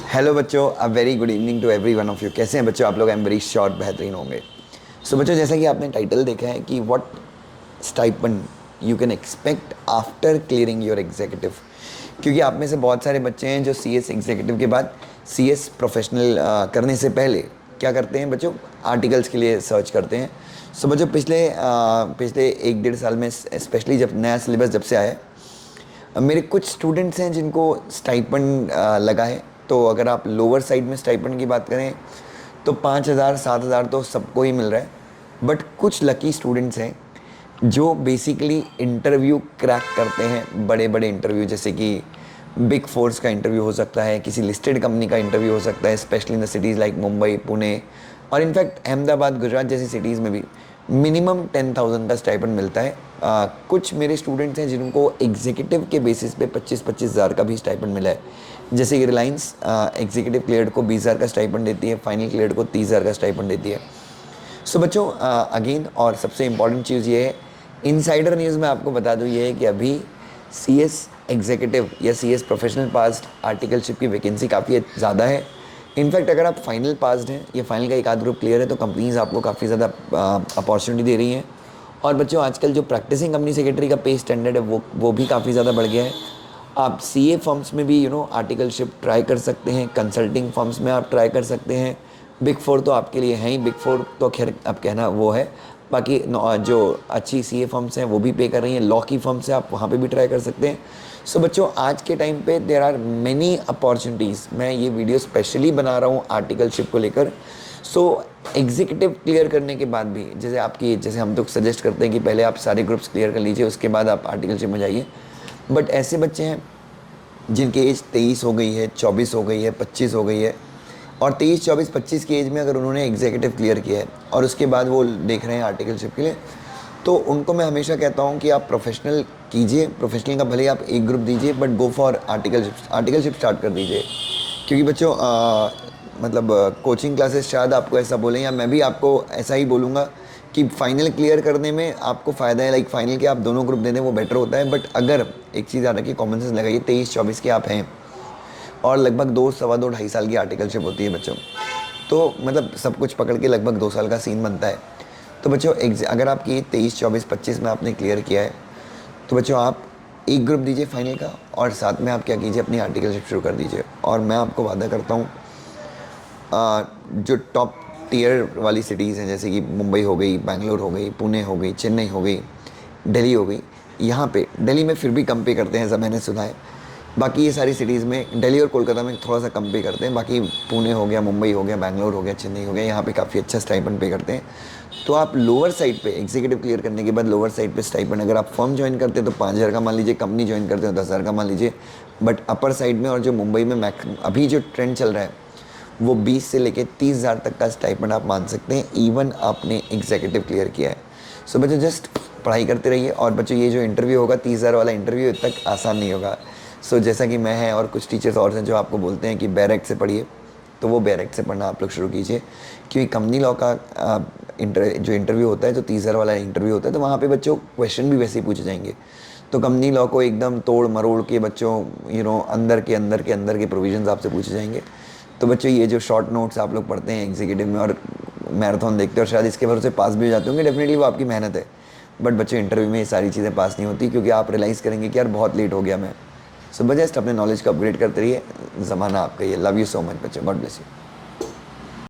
Hello बच्चों, a very good evening to every one of you. कैसे हैं बच्चों आप लोग? आई एम वेरी श्योर बेहतरीन होंगे। सो बच्चों, जैसा कि आपने टाइटल देखा है कि what stipend you can expect after clearing your executive, क्योंकि आप में से बहुत सारे बच्चे हैं जो सीएस एग्जीक्यूटिव के बाद सीएस प्रोफेशनल करने से पहले क्या करते हैं बच्चों, आर्टिकल्स के लिए सर्च करते हैं। सो बच्चों, पिछले एक डेढ़ साल में स्पेशली जब नया सिलेबस जब से आया है, मेरे कुछ स्टूडेंट्स हैं जिनको स्टाइपेंड लगा है। तो अगर आप लोअर साइड में स्टाइपेंड की बात करें तो 5,000 7,000 तो सबको ही मिल रहा है। बट कुछ लकी स्टूडेंट्स हैं जो बेसिकली इंटरव्यू क्रैक करते हैं, बड़े बड़े इंटरव्यू, जैसे कि बिग फोर्स का इंटरव्यू हो सकता है, किसी लिस्टेड कंपनी का इंटरव्यू हो सकता है, specially in the cities like Mumbai, Pune और इनफैक्ट अहमदाबाद, गुजरात जैसी सिटीज़ में भी मिनिमम 10,000 का स्टाइपेंड मिलता है। कुछ मेरे स्टूडेंट्स हैं जिनको एग्जीक्यूटिव के बेसिस पे 25,000 का भी स्टाइपेंड मिला है। जैसे कि रिलायंस एग्जीक्यूटिव क्लियर्ड को 20,000 का स्टाइपेंड देती है, फाइनल क्लियर्ड को 30,000 का स्टाइपेंड देती है। सो बच्चों, अगेन और सबसे इम्पॉर्टेंट चीज़ ये है, इनसाइडर न्यूज़ में आपको बता दूँ ये है कि अभी सीएस एग्जीक्यूटिव या सीएस प्रोफेशनल पास्ड आर्टिकलशिप की वैकेंसी काफ़ी ज़्यादा है। इनफैक्ट अगर आप फाइनल पास्ड हैं या फाइनल का एक आध ग्रुप क्लियर है तो कंपनीज आपको काफ़ी ज़्यादा अपॉर्चुनिटी दे रही हैं। और बच्चों, आजकल जो प्रैक्टिसिंग कंपनी सेक्रेटरी का पे स्टैंडर्ड है वो भी काफ़ी ज़्यादा बढ़ गया है। आप सीए फर्म्स में भी आर्टिकलशिप ट्राई कर सकते हैं, कंसल्टिंग फर्म्स में आप ट्राई कर सकते हैं। बिग फोर तो आपके लिए है ही, बिग फोर तो खैर अब कहना वो है। बाकी जो अच्छी सीए फर्म्स हैं वो भी पे कर रही हैं, लॉ की फर्म्स हैं, आप वहाँ पे भी ट्राई कर सकते हैं। सो बच्चों, आज के टाइम पे देर आर मैनी अपॉर्चुनिटीज़। मैं ये वीडियो स्पेशली बना रहा हूँ आर्टिकलशिप को लेकर। सो एग्जीक्यूटिव क्लियर करने के बाद भी जैसे हम तो सजेस्ट करते हैं कि पहले आप सारे ग्रुप्स क्लियर कर लीजिए, उसके बाद आप आर्टिकलशिप में जाइए। बट ऐसे बच्चे हैं जिनकी एज 23 हो गई है, 24 हो गई है, 25 हो गई है, और 23 24 25 की एज में अगर उन्होंने एग्जीक्यूटिव क्लियर किया है और उसके बाद वो देख रहे हैं आर्टिकलशिप के लिए, तो उनको मैं हमेशा कहता हूँ कि आप प्रोफेशनल कीजिए। प्रोफेशनल का भले ही आप एक ग्रुप दीजिए, but go for articleship start कर दीजिए। क्योंकि बच्चों, मतलब कोचिंग क्लासेस शायद आपको ऐसा बोलें या मैं भी आपको ऐसा ही बोलूँगा कि फ़ाइनल क्लियर करने में आपको फ़ायदा है, लाइक फ़ाइनल के आप दोनों ग्रुप दे दें वो बेटर होता है। बट अगर एक चीज़ याद रखिए, कॉमन सेंस लगाइए, 23 24 के आप हैं और लगभग 2 सवा 2 ढाई साल की आर्टिकलशिप होती है बच्चों, तो मतलब सब कुछ पकड़ के लगभग 2 साल का सीन बनता है। तो बच्चों, अगर आपकी 23 24 25 में आपने क्लियर किया है तो बच्चों आप एक ग्रुप दीजिए फाइनल का, और साथ में आप क्या कीजिए, अपनी आर्टिकलशिप शुरू कर दीजिए। और मैं आपको वादा करता हूँ, जो टॉप टीयर वाली सिटीज़ हैं जैसे कि मुंबई हो गई, बैंगलोर हो गई, पुणे हो गई, चेन्नई हो गई, दिल्ली हो गई, यहाँ पे दिल्ली में फिर भी कम पे करते हैं ऐसा मैंने सुना है। बाकी ये सारी सिटीज़ में, दिल्ली और कोलकाता में थोड़ा सा कम पे करते हैं। बाकी पुणे हो गया, मुंबई हो गया, बैंगलोर हो गया, चेन्नई हो गया, यहाँ पे काफ़ी अच्छा स्टाइपेंड पे करते हैं। तो आप लोअर साइड पे एग्जीक्यूटिव क्लियर करने के बाद लोअर साइड पे स्टाइपेंड, अगर आप फर्म ज्वाइन करते हैं तो 5,000 का मान लीजिए, कंपनी ज्वाइन करते हो 10,000 का मान लीजिए। बट अपर साइड में और जो मुंबई में अभी जो ट्रेंड चल रहा है वो 20 से लेके 30,000 तक का स्टाइपेंड आप मान सकते हैं, इवन आपने एग्जीक्यूटिव क्लियर किया है। सो बच्चों, जस्ट पढ़ाई करते रहिए। और बच्चों, ये जो इंटरव्यू होगा 30,000 वाला इंटरव्यू इतना तक आसान नहीं होगा। सो जैसा कि मैं है और कुछ टीचर्स और हैं जो आपको बोलते हैं कि बैरेक्ट से पढ़िए, तो वो बैरेक्ट से पढ़ना आप लोग शुरू कीजिए। क्योंकि कंपनी लॉ का जो इंटरव्यू होता है, जो 30,000 वाला इंटरव्यू होता है, तो वहाँ पे बच्चों क्वेश्चन भी वैसे ही पूछे जाएंगे। तो कंपनी लॉ को एकदम तोड़ मरोड़ के बच्चों अंदर के प्रोविजंस आपसे पूछे जाएंगे। तो बच्चों, ये जो शॉर्ट नोट्स आप लोग पढ़ते हैं एग्जीक्यूटिव में और मैराथन देखते हैं और शायद इसके भरोसे पास भी हो जाते होंगे, डेफिनेटली वो आपकी मेहनत है। बट बच्चों, इंटरव्यू में ये सारी चीज़ें पास नहीं होती, क्योंकि आप रियलाइज़ करेंगे कि यार बहुत लेट हो गया मैं। सो जस्ट अपने नॉलेज को अपग्रेड करते रहिए, ज़माना आपका ये। लव यू सो मच बच्चों, गॉड ब्लेस यू।